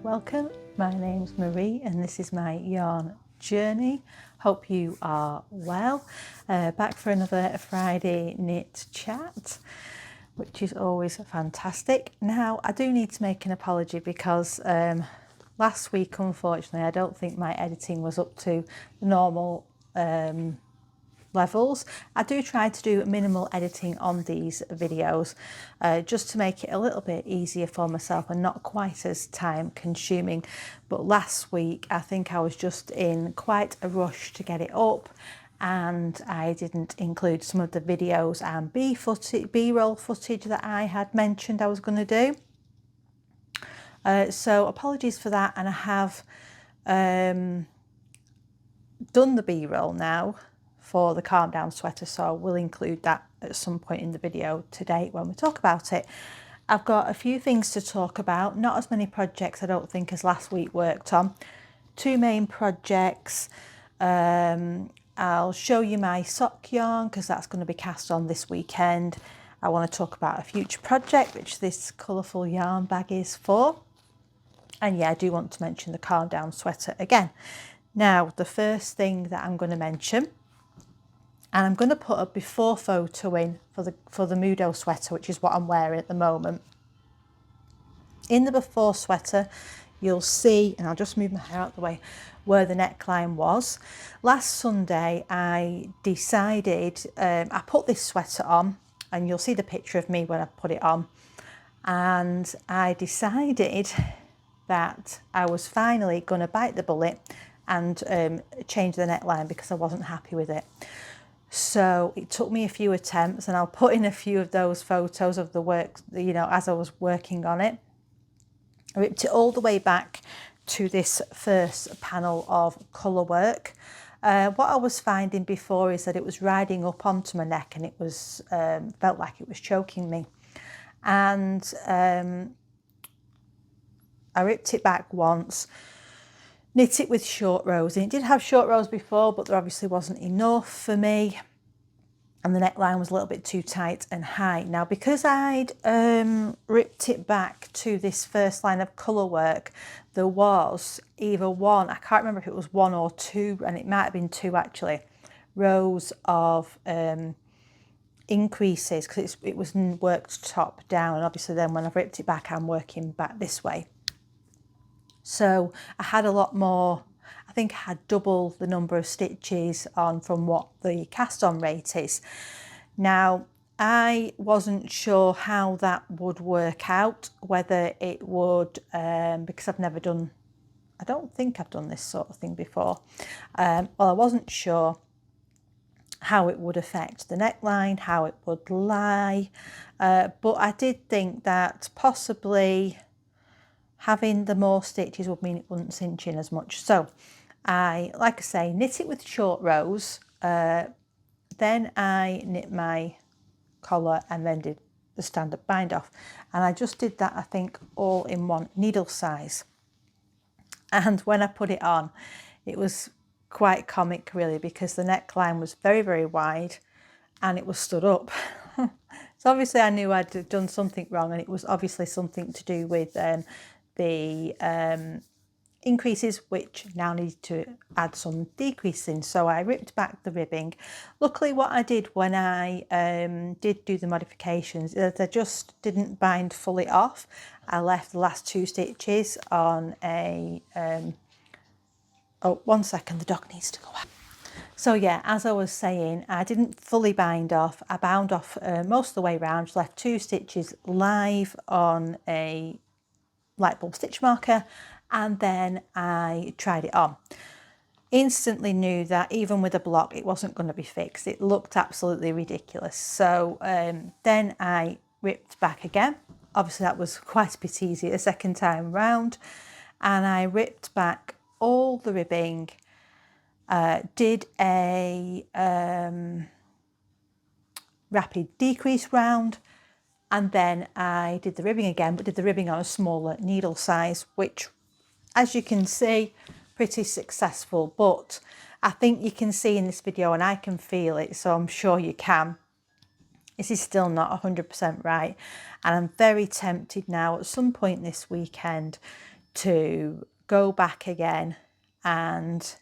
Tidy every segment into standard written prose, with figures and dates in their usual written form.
welcome. My name's Marie and this is my yarn journey. Hope you are well. Back for another Friday knit chat, which is always fantastic. Now, I do need to make an apology because last week, unfortunately, I don't think my editing was up to the normal levels. I do try to do minimal editing on these videos just to make it a little bit easier for myself and not quite as time consuming. But last week I think I was just in quite a rush to get it up and I didn't include some of the videos and B-roll footage that I had mentioned I was going to do. So apologies for that, and I have done the B-roll now for the calm down sweater, so I will include that at some point in the video today when we talk about it. I've got a few things to talk about, not as many projects I don't think as last week worked on. Two main projects. I'll show you my sock yarn because that's going to be cast on this weekend. I want to talk about a future project which this colourful yarn bag is for. And yeah, I do want to mention the calm down sweater again. Now, the first thing that I'm going to mention, and I'm going to put a before photo in for the Mudo sweater, which is what I'm wearing at the moment. In the before sweater, you'll see, and I'll just move my hair out of the way, where the neckline was. Last Sunday, I decided, I put this sweater on, and you'll see the picture of me when I put it on. And I decided that I was finally going to bite the bullet and change the neckline because I wasn't happy with it. So it took me a few attempts, and I'll put in a few of those photos of the work, you know, as I was working on it. I ripped it all the way back to this first panel of colour work. What I was finding before is that it was riding up onto my neck and it was felt like it was choking me. And I ripped it back once, knit it with short rows, and it did have short rows before, but there obviously wasn't enough for me, and the neckline was a little bit too tight and high. Now, because I'd ripped it back to this first line of colour work, there was either one, I can't remember if it was one or two, and it might have been two actually, rows of increases, because it was worked top down, and obviously then when I've ripped it back, I'm working back this way. So I had a lot more, I think I had double the number of stitches on from what the cast on rate is. Now, I wasn't sure how that would work out, whether it would, because I've never done, I don't think I've done this sort of thing before. Well, I wasn't sure how it would affect the neckline, how it would lie, but I did think that possibly having the more stitches would mean it wouldn't cinch in as much. So I, like I say, knit it with short rows, then I knit my collar and then did the standard bind off, and I just did that, I think, all in one needle size. And when I put it on, it was quite comic really, because the neckline was very, very wide and it was stood up. So obviously I knew I'd done something wrong, and it was obviously something to do with the increases, which now need to add some decrease in. So I ripped back the ribbing. Luckily, what I did when I did do the modifications is I just didn't bind fully off. I left the last two stitches on a oh, 1 second, the dog needs to go out. So yeah, as I was saying, I didn't fully bind off. I bound off most of the way around, just left two stitches live on a light bulb stitch marker, and then I tried it on. Instantly knew that even with a block it wasn't going to be fixed. It looked absolutely ridiculous. So then I ripped back again. Obviously that was quite a bit easier the second time round, and I ripped back all the ribbing, did a rapid decrease round, and then I did the ribbing again, but did the ribbing on a smaller needle size, which, as you can see, pretty successful. But I think you can see in this video, and I can feel it, so I'm sure you can, this is still not 100% right. And I'm very tempted now at some point this weekend to go back again and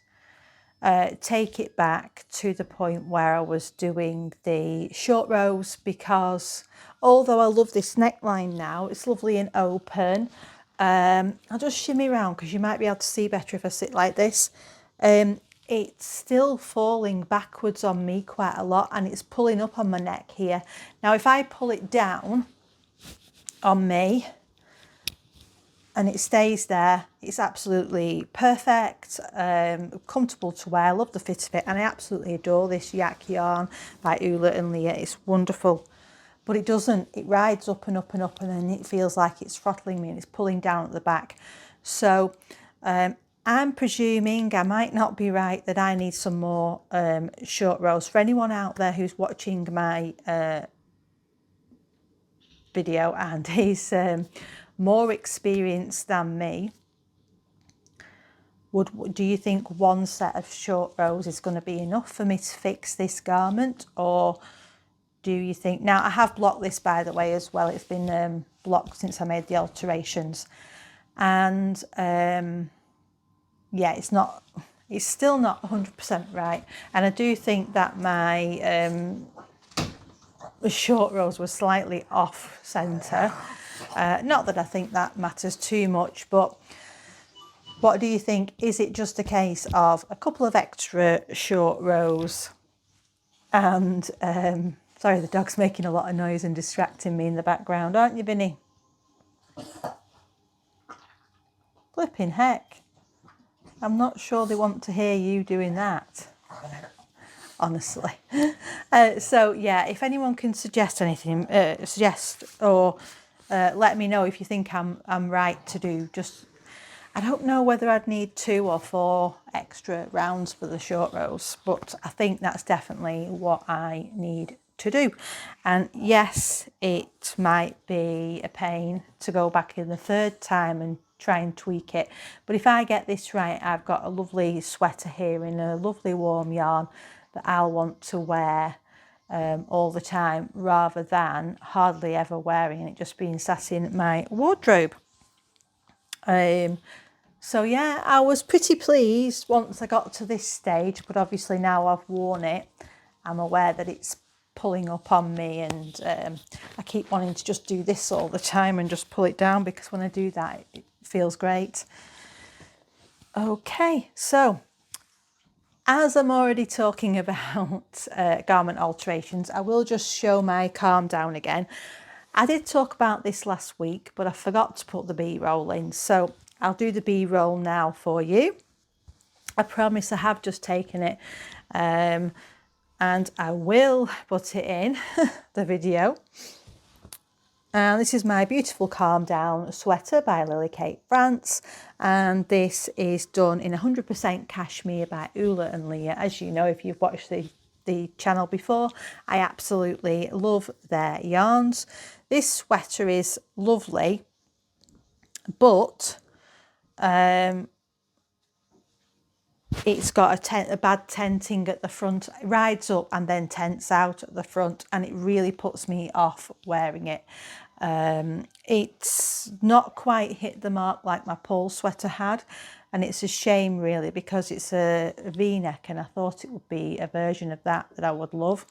take it back to the point where I was doing the short rows, because although I love this neckline now, it's lovely and open. I'll just shimmy around because you might be able to see better if I sit like this. It's still falling backwards on me quite a lot, and it's pulling up on my neck here. Now if I pull it down on me and it stays there, it's absolutely perfect, comfortable to wear. I love the fit of it, and I absolutely adore this yak yarn by Ula and Leah. It's wonderful, but it doesn't, it rides up and up and up, and then it feels like it's throttling me and it's pulling down at the back. So I'm presuming, I might not be right, that I need some more short rows. For anyone out there who's watching my video and is more experienced than me, do you think one set of short rows is going to be enough for me to fix this garment? Or do you think, now I have blocked this by the way as well, it's been blocked since I made the alterations, and yeah, it's still not 100% right, and I do think that my short rows were slightly off centre. Not that I think that matters too much, but what do you think? Is it just a case of a couple of extra short rows and sorry, the dog's making a lot of noise and distracting me in the background, aren't you, Vinny? Flipping heck, I'm not sure they want to hear you doing that, honestly. So yeah, if anyone can suggest anything, or let me know if you think I'm right to do. Just, I don't know whether I'd need 2 or 4 extra rounds for the short rows, but I think that's definitely what I need to do. And yes, it might be a pain to go back in the 3rd time and try and tweak it, but if I get this right, I've got a lovely sweater here in a lovely warm yarn that I'll want to wear all the time, rather than hardly ever wearing it, just being sat in my wardrobe. So yeah, I was pretty pleased once I got to this stage, but obviously now I've worn it, I'm aware that it's pulling up on me, and I keep wanting to just do this all the time and just pull it down, because when I do that it feels great. Okay, so as I'm already talking about garment alterations, I will just show my calm down again. I did talk about this last week, but I forgot to put the B-roll in, so I'll do the B-roll now for you. I promise I have just taken it, and I will put it in the video. And this is my beautiful Calm Down sweater by Lily Kate France, and this is done in 100% cashmere by Ula and Leah. As you know, if you've watched the channel before, I absolutely love their yarns. This sweater is lovely, but it's got a bad tenting at the front. It rides up and then tents out at the front, and it really puts me off wearing it. It's not quite hit the mark like my Paul sweater had, and it's a shame really, because it's a V-neck, and I thought it would be a version of that I would love.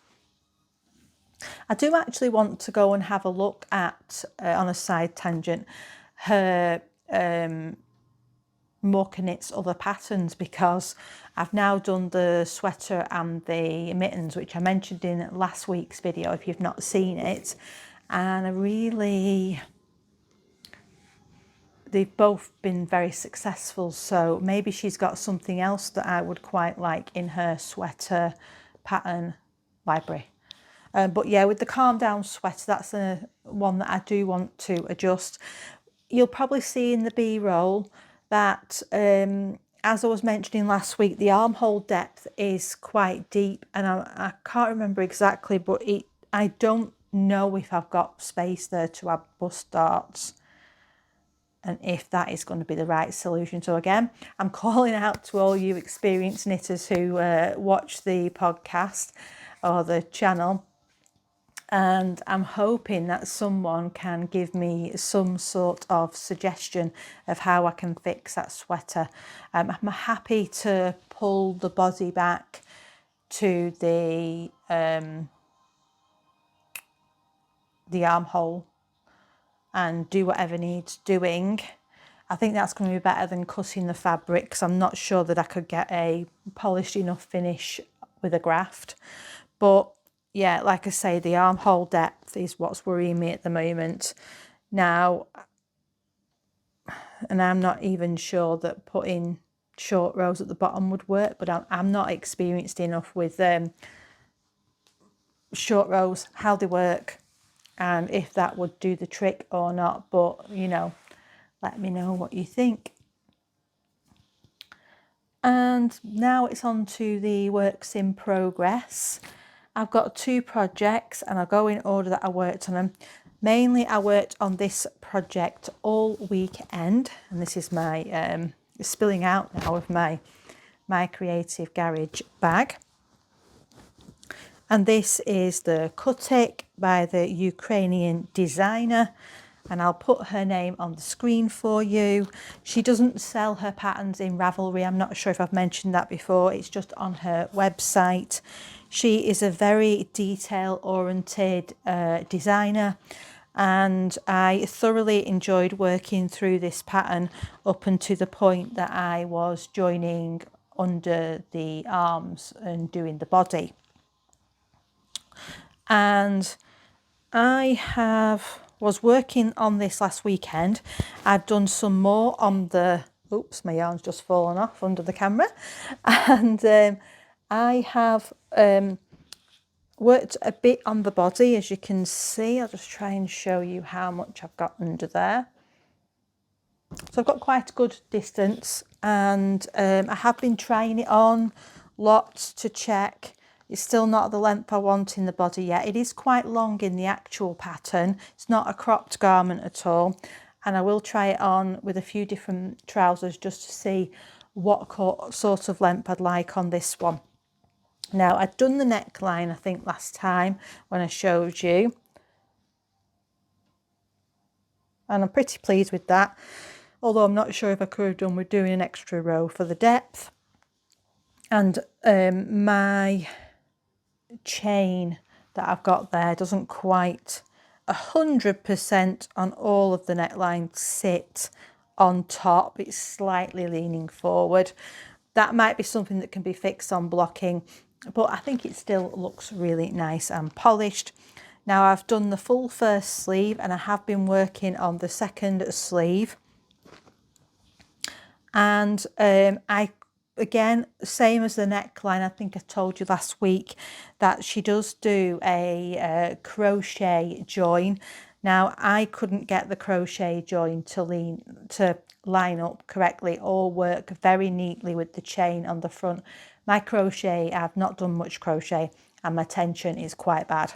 I do actually want to go and have a look at, on a side tangent, her Muck and Knit's other patterns, because I've now done the sweater and the mittens, which I mentioned in last week's video if you've not seen it, and they've both been very successful, so maybe she's got something else that I would quite like in her sweater pattern library. But yeah, with the Calm Down sweater, that's the one that I do want to adjust. You'll probably see in the B-roll that, as I was mentioning last week, the armhole depth is quite deep, and I can't remember exactly, but I don't know if I've got space there to add bust darts, and if that is going to be the right solution. So again, I'm calling out to all you experienced knitters who watch the podcast or the channel. and I'm hoping that someone can give me some sort of suggestion of how I can fix that sweater. I'm happy to pull the body back to the armhole and do whatever needs doing. I think that's going to be better than cutting the fabric, because I'm not sure that I could get a polished enough finish with a graft. But yeah, like I say, the armhole depth is what's worrying me at the moment now, and I'm not even sure that putting short rows at the bottom would work, but I'm not experienced enough with short rows, how they work, and if that would do the trick or not. But you know, let me know what you think. And now it's on to the works in progress. I've got 2 projects and I'll go in order that I worked on them. Mainly I worked on this project all weekend, and this is my spilling out now of my creative garage bag. And this is the Kutik by the Ukrainian designer, and I'll put her name on the screen for you. She doesn't sell her patterns in Ravelry. I'm not sure if I've mentioned that before. It's just on her website. She is a very detail-oriented designer, and I thoroughly enjoyed working through this pattern up until the point that I was joining under the arms and doing the body. And I was working on this last weekend. I've done some more on the, oops, my yarn's just fallen off under the camera. And I have worked a bit on the body, as you can see. I'll just try and show you how much I've got under there. So I've got quite a good distance, and I have been trying it on lots to check. It's still not the length I want in the body yet. It is quite long in the actual pattern. It's not a cropped garment at all. And I will try it on with a few different trousers just to see what sort of length I'd like on this one. Now, I'd done the neckline, I think, last time when I showed you. And I'm pretty pleased with that. Although I'm not sure if I could have done with doing an extra row for the depth. And my chain that I've got there doesn't quite 100% on all of the neckline sit on top. It's slightly leaning forward. That might be something that can be fixed on blocking, but I think it still looks really nice and polished. Now I've done the full first sleeve, and I have been working on the second sleeve. And again, same as the neckline, I think I told you last week that she does do a crochet join. Now, I couldn't get the crochet join to line up correctly or work very neatly with the chain on the front. My crochet, I've not done much crochet, and my tension is quite bad.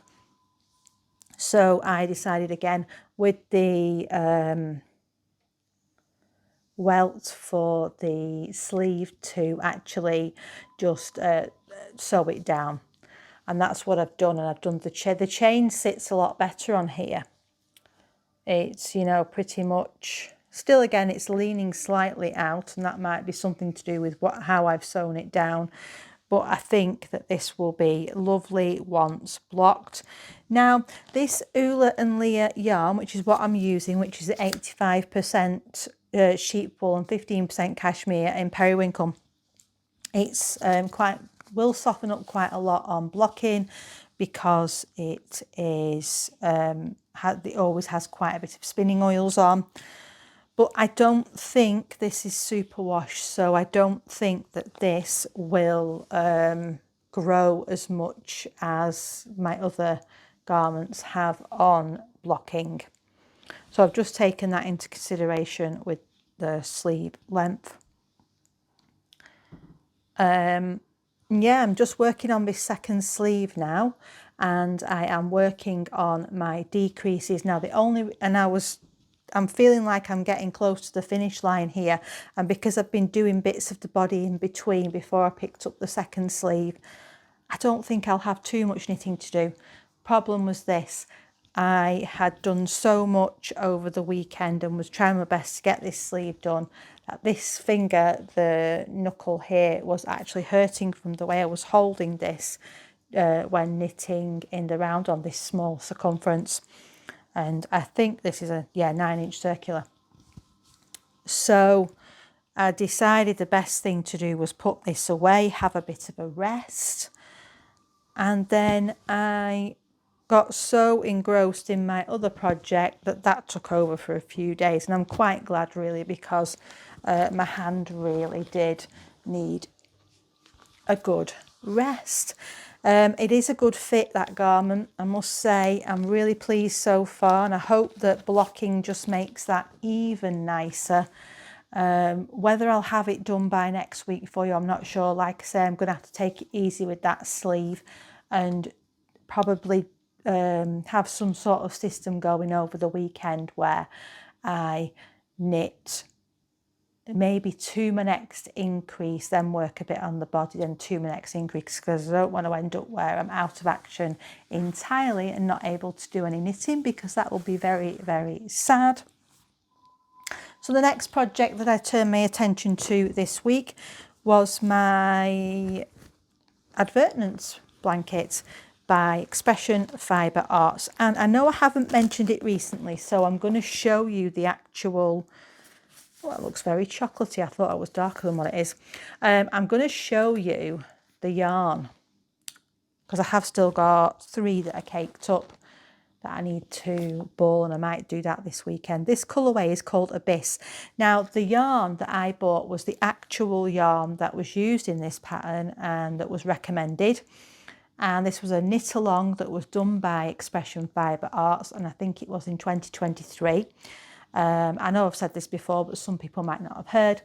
So I decided again with the welt for the sleeve to actually just sew it down, and that's what I've done. And I've done the chain sits a lot better on here. It's, you know, pretty much still, again, it's leaning slightly out, and that might be something to do with how I've sewn it down, but I think that this will be lovely once blocked. Now, this Ula and Leah yarn, which is what I'm using, which is 85% sheep wool and 15% cashmere in periwinkle, it's will soften up quite a lot on blocking, because it is it always has quite a bit of spinning oils on. But I don't think this is superwash, so I don't think that this will grow as much as my other garments have on blocking. So I've just taken that into consideration with the sleeve length. Yeah, I'm just working on this second sleeve now, and I am working on my decreases now. I'm feeling like I'm getting close to the finish line here, and because I've been doing bits of the body in between before I picked up the second sleeve, I don't think I'll have too much knitting to do. problem was this: I had done so much over the weekend and was trying my best to get this sleeve done that this finger, the knuckle here, was actually hurting from the way I was holding this when knitting in the round on this small circumference. And I think this is a 9-inch circular. So I decided the best thing to do was put this away, have a bit of a rest. And then I got so engrossed in my other project that took over for a few days. And I'm quite glad, really, because my hand really did need a good rest. It is a good fit, that garment, I must say. I'm really pleased so far, and I hope that blocking just makes that even nicer. Whether I'll have it done by next week for you, I'm not sure. Like I say, I'm going to have to take it easy with that sleeve and probably have some sort of system going over the weekend where I knit maybe to my next increase, then work a bit on the body, then to my next increase, because I don't want to end up where I'm out of action entirely and not able to do any knitting, because that will be very, very sad. So the next project that I turned my attention to this week was my Advertence blanket by Expression Fibre Arts. And I know I haven't mentioned it recently, so I'm going to show you the actual... Well, it looks very chocolatey. I thought it was darker than what it is. I'm going to show you the yarn, because I have still got 3 that are caked up that I need to ball, and I might do that this weekend. This colourway is called Abyss. Now, the yarn that I bought was the actual yarn that was used in this pattern and that was recommended. And this was a knit along that was done by Expression Fibre Arts, and I think it was in 2023. I know I've said this before, but some people might not have heard.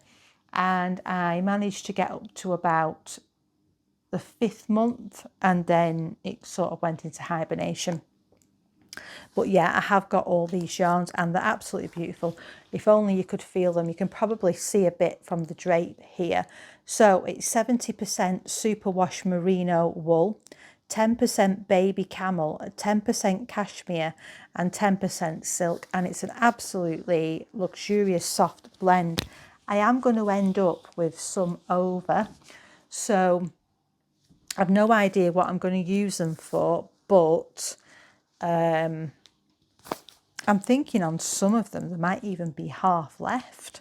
And I managed to get up to about the 5th month, and then it sort of went into hibernation. But yeah, I have got all these yarns, and they're absolutely beautiful. If only you could feel them. You can probably see a bit from the drape here. So it's 70% superwash merino wool, 10% baby camel, 10% cashmere, and 10% silk. And it's an absolutely luxurious soft blend. I am going to end up with some over, so I've no idea what I'm going to use them for, but I'm thinking on some of them there might even be half left.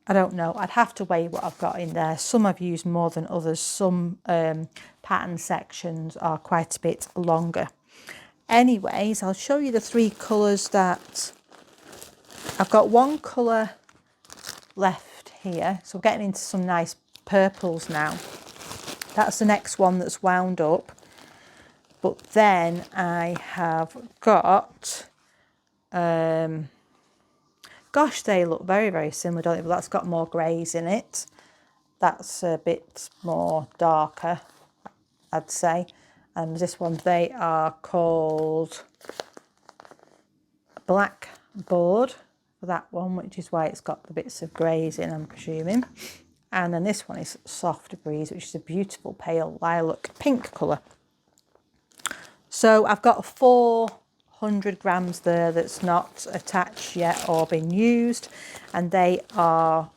I don't know. I'd have to weigh what I've got in there. Some I've used more than others. Some pattern sections are quite a bit longer. Anyways, I'll show you the 3 colours that I've got. 1 colour left here. So we're getting into some nice purples now. That's the next one that's wound up. But then I have got... gosh, they look very, very similar, don't they? But that's got more greys in it. That's a bit more darker, I'd say. And this one, they are called Blackboard for that one, which is why it's got the bits of greys in, I'm presuming. And then this one is Soft Breeze, which is a beautiful pale lilac pink colour. So I've got 400 grams there that's not attached yet or been used, and they are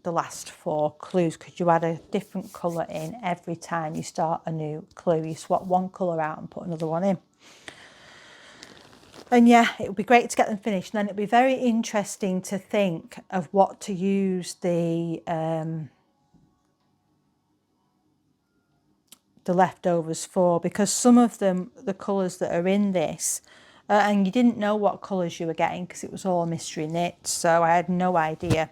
the last 4 clues, because you add a different colour in every time you start a new clue. You swap one colour out and put another one in. And yeah, it would be great to get them finished, and then it'd be very interesting to think of what to use the leftovers for, because some of them, the colours that are in this, and you didn't know what colours you were getting because it was all mystery knit, so I had no idea.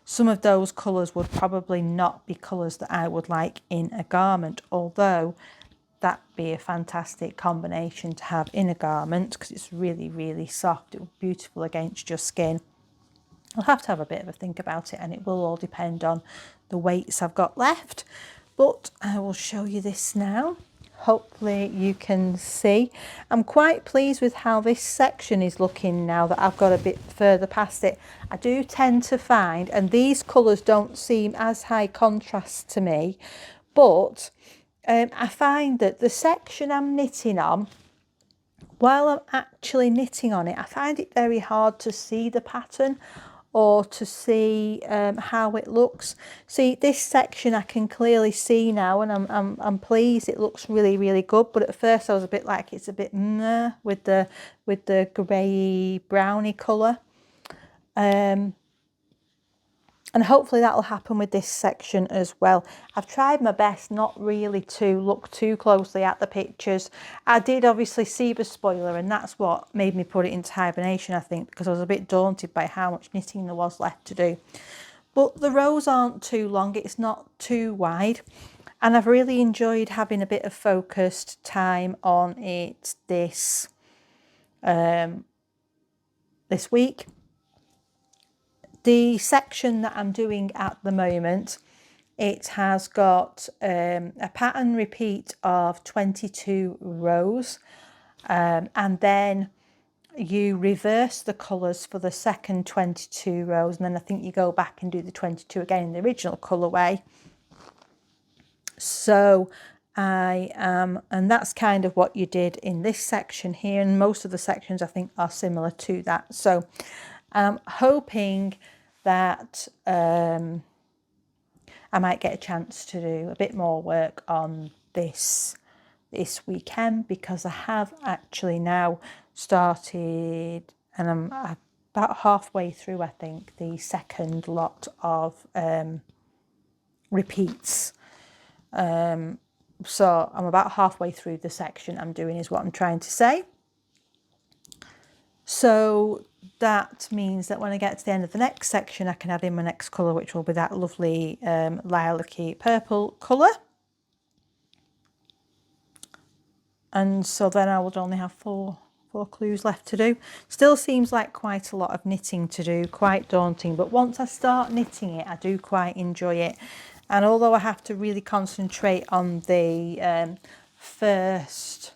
Some of those colours would probably not be colours that I would like in a garment, although that'd be a fantastic combination to have in a garment because it's really, really soft. It would be beautiful against your skin. I'll have to have a bit of a think about it, and it will all depend on the weights I've got left. But I will show you this now. Hopefully you can see. I'm quite pleased with how this section is looking now that I've got a bit further past it. I do tend to find, and these colours don't seem as high contrast to me, but I find that the section I'm knitting on while I'm actually knitting on it, I find it very hard to see the pattern or to see how it looks. See, this section I can clearly see now, and I'm pleased. It looks really, really good. But at first I was a bit like it's a bit meh with the grey browny colour. And hopefully that'll happen with this section as well. I've tried my best not really to look too closely at the pictures. I did obviously see the spoiler, and that's what made me put it into hibernation, I think, because I was a bit daunted by how much knitting there was left to do. But the rows aren't too long, it's not too wide, and I've really enjoyed having a bit of focused time on it this week. The section that I'm doing at the moment, it has got a pattern repeat of 22 rows, and then you reverse the colours for the second 22 rows, and then I think you go back and do the 22 again in the original colourway. So and that's kind of what you did in this section here, and most of the sections I think are similar to that. So I'm hoping that I might get a chance to do a bit more work on this weekend, because I have actually now started, and I'm about halfway through, I think, the second lot of repeats. So I'm about halfway through the section I'm doing, is what I'm trying to say. So that means that when I get to the end of the next section, I can add in my next colour, which will be that lovely lilac-y purple colour. And so then I would only have four clues left to do. Still seems like quite a lot of knitting to do, quite daunting, but once I start knitting it, I do quite enjoy it. And although I have to really concentrate on the first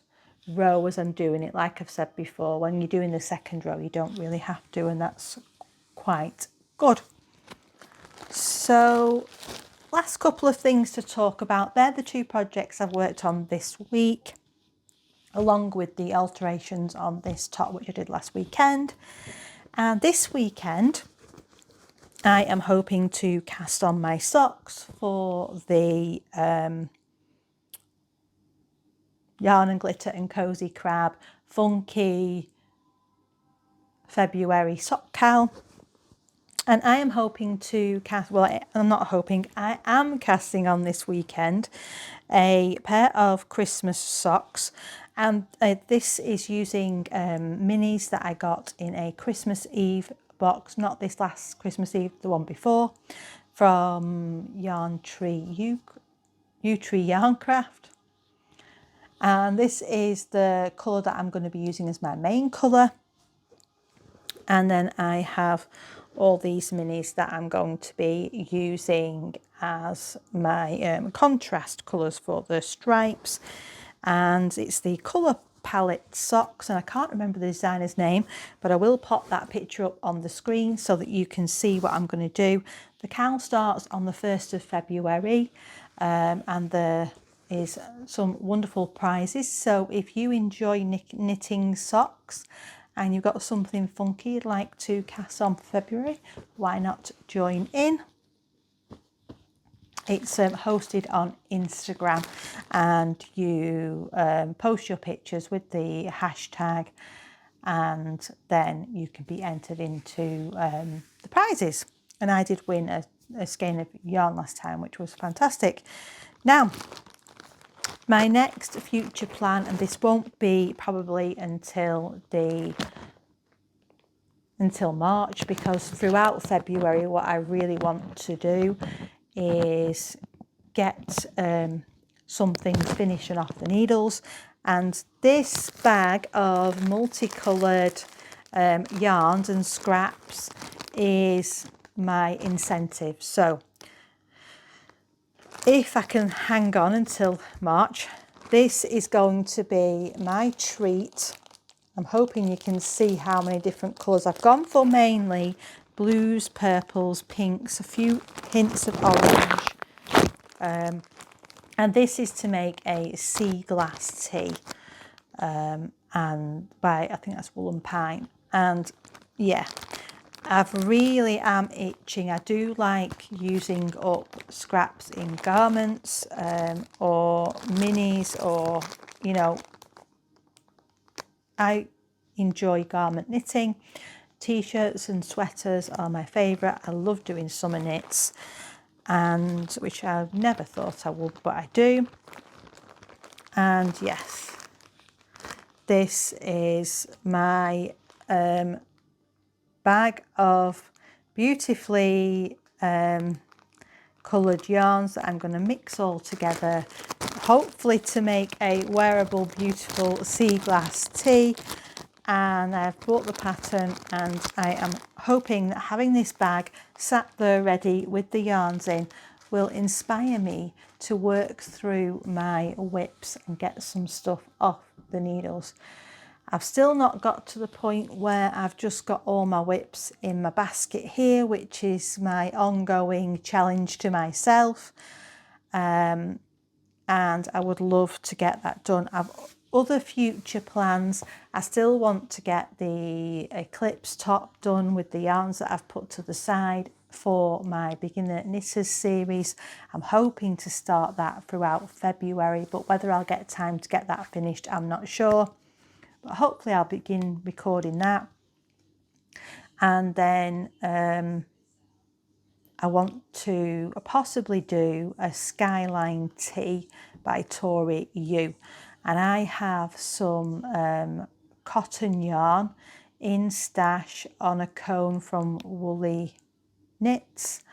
row as I'm doing it, like I've said before, when you're doing the second row you don't really have to, and that's quite good. So last couple of things to talk about. They're the two projects I've worked on this week, along with the alterations on this top, which I did last weekend. And this weekend I am hoping to cast on my socks for the Yarn and Glitter and Cozy Crab Funky February sock cal. And I am hoping to cast, well, I'm not hoping, I am casting on this weekend a pair of Christmas socks. And this is using minis that I got in a Christmas Eve box, not this last Christmas Eve, the one before, from Yarn Tree, U-Tree Yarncraft. And this is the colour that I'm going to be using as my main colour. And then I have all these minis that I'm going to be using as my contrast colours for the stripes. And it's the colour palette socks, and I can't remember the designer's name, but I will pop that picture up on the screen so that you can see what I'm going to do. The cal starts on the 1st of February, and there is some wonderful prizes. So if you enjoy knitting socks and you've got something funky you'd like to cast on for February, why not join in? It's hosted on Instagram, and you post your pictures with the hashtag, and then you can be entered into the prizes. And I did win a skein of yarn last time, which was fantastic. Now, my next future plan, and this won't be probably until March, because throughout February what I really want to do is get some things finishing off the needles, and this bag of multicoloured yarns and scraps is my incentive. So if I can hang on until March, this is going to be my treat. I'm hoping you can see how many different colours I've gone for, mainly blues, purples, pinks, a few hints of orange. And this is to make a sea glass tea. and by, I think that's Wool and Pine. And yeah, I really am itching. I do like using up scraps in garments or minis, or, you know, I enjoy garment knitting. T-shirts and sweaters are my favourite. I love doing summer knits, and which I never thought I would, but I do. And yes, this is my bag of beautifully coloured yarns that I'm going to mix all together, hopefully to make a wearable, beautiful sea glass tee. And I've bought the pattern, and I am hoping that having this bag sat there ready with the yarns in will inspire me to work through my whips and get some stuff off the needles. I've still not got to the point where I've just got all my whips in my basket here, which is my ongoing challenge to myself. And I would love to get that done. I've other future plans. I still want to get the eclipse top done with the yarns that I've put to the side for my beginner knitters series. I'm hoping to start that throughout February, but whether I'll get time to get that finished, I'm not sure. But hopefully I'll begin recording that. And then I want to possibly do a skyline tee by Tori Yu. And I have some cotton yarn in stash on a cone from Woolly Knits,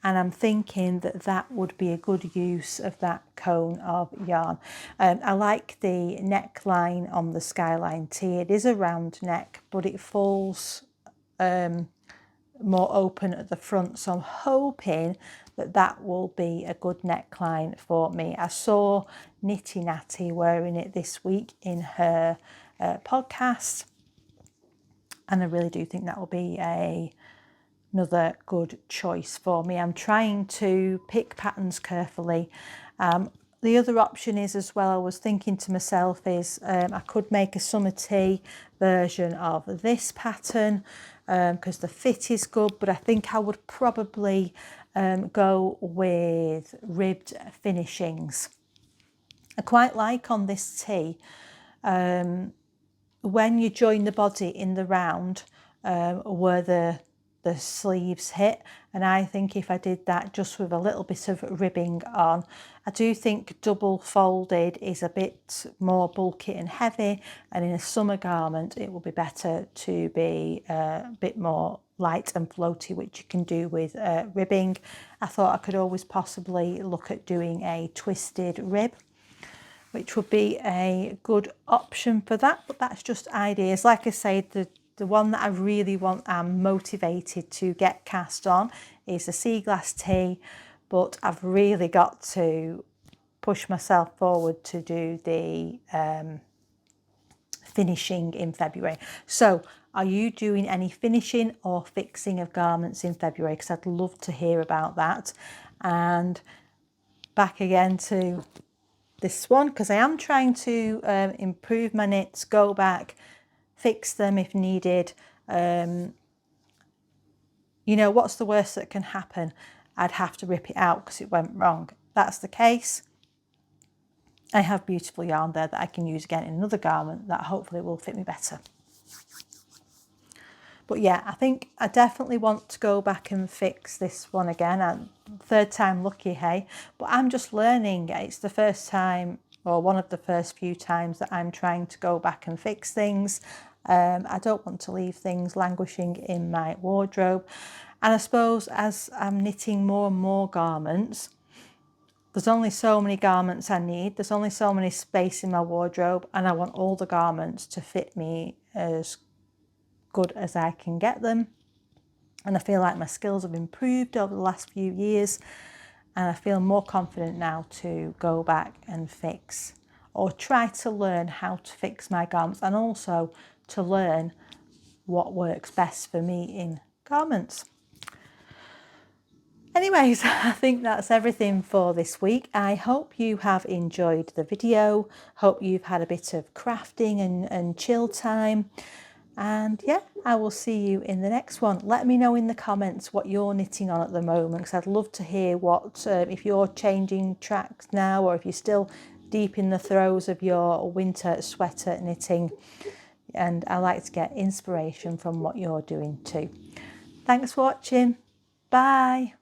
and I'm thinking that that would be a good use of that cone of yarn. I like the neckline on the skyline tee. It is a round neck, but it falls more open at the front, so I'm hoping that that will be a good neckline for me. I saw Nitty Natty wearing it this week in her podcast, and I really do think that will be another good choice for me. I'm trying to pick patterns carefully. The other option is, as well, I was thinking to myself, is I could make a summer tee version of this pattern because the fit is good, but I think I would probably go with ribbed finishings. I quite like on this tee, when you join the body in the round where the sleeves hit, and I think if I did that just with a little bit of ribbing on, I do think double folded is a bit more bulky and heavy, and in a summer garment it will be better to be a bit more light and floaty, which you can do with ribbing. I thought I could always possibly look at doing a twisted rib, which would be a good option for that, but that's just ideas. Like I say, the one that I really want, I'm motivated to get cast on, is the sea glass tee, but I've really got to push myself forward to do the finishing in February. So are you doing any finishing or fixing of garments in February? Because I'd love to hear about that. And back again to this one, because I am trying to improve my knits, go back, fix them if needed. You know, what's the worst that can happen? I'd have to rip it out because it went wrong. That's the case. I have beautiful yarn there that I can use again in another garment that hopefully will fit me better. But yeah, I think I definitely want to go back and fix this one again. Third time lucky, hey. But I'm just learning. It's the first time, or one of the first few times, that I'm trying to go back and fix things. I don't want to leave things languishing in my wardrobe. And I suppose as I'm knitting more and more garments, there's only so many garments I need. There's only so many space in my wardrobe, and I want all the garments to fit me as good as I can get them. And I feel like my skills have improved over the last few years, and I feel more confident now to go back and fix, or try to learn how to fix my garments, and also to learn what works best for me in garments. Anyways, I think that's everything for this week. I hope you have enjoyed the video. Hope you've had a bit of crafting and chill time. And yeah, I will see you in the next one. Let me know in the comments what you're knitting on at the moment, because I'd love to hear what, if you're changing tracks now, or if you're still deep in the throes of your winter sweater knitting. And I like to get inspiration from what you're doing too. Thanks for watching. Bye.